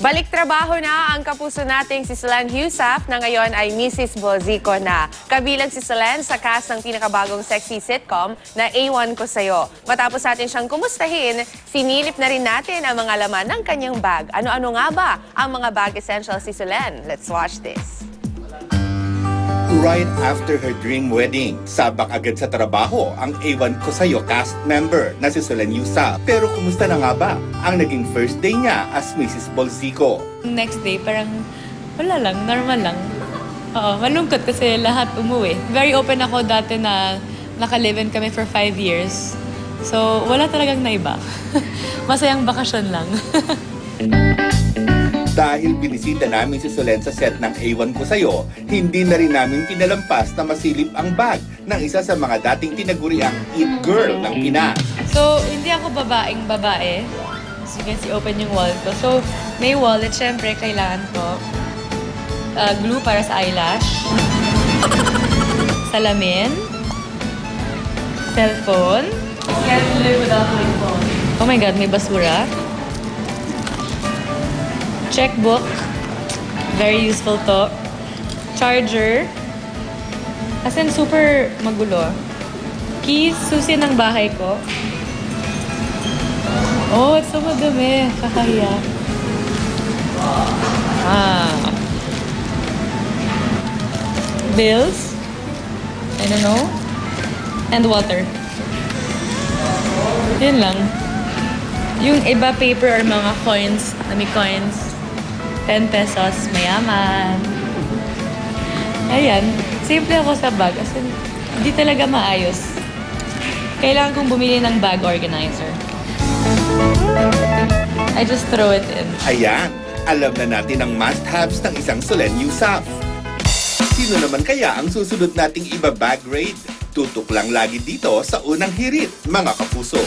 Balik trabaho na ang kapuso nating si Solenn Heussaff na ngayon ay Mrs. Bolzico na. Kabilang si Solenn sa cast ng pinakabagong sexy sitcom na A1 Ko Sa'yo. Matapos natin siyang kumustahin, sinilip na rin natin ang mga laman ng kanyang bag. Ano-ano nga ba ang mga bag essentials si Solenn? Let's watch this. Right after her dream wedding, sabak agad sa trabaho ang A1 Ko Sa'yo cast member na si Solenn Heussaff. Pero kumusta na nga ba ang naging first day niya as Mrs. Bolzico? Next day, parang wala lang, normal lang. Malungkot kasi lahat umuwi. Very open ako dati na naka-live-in kami for 5 years. So, wala talagang naiba. Masayang bakasyon lang. Dahil binisita namin si Solenn sa set ng A1 Ko Sa'yo, hindi na rin namin pinalampas na masilip ang bag ng isa sa mga dating tinaguriang it girl ng Pinas. So, hindi ako babaeng babae. As you can see, open yung wall ko. So, may wallet, syempre, kailangan ko. Glue para sa eyelash. Salamin. Cellphone. Can't live without my phone. Oh my God, may basura. Checkbook. Very useful to. Charger. As in, super magulo. Keys, susi ng bahay ko. Oh, it's so madumi. Kakahiya. Bills. I don't know. And water. Yun lang. Yung iba paper or mga coins, may coins. 10 pesos, mayaman. Ayan. Simple ako sa bag. As in, hindi talaga maayos. Kailangan kong bumili ng bag organizer. I just throw it in. Ayan, alam na natin ang must-haves ng isang Solenn Heussaff. Sino naman kaya ang susunod nating iba bag raid? Tutok lang lagi dito sa Unang Hirit, mga kapuso.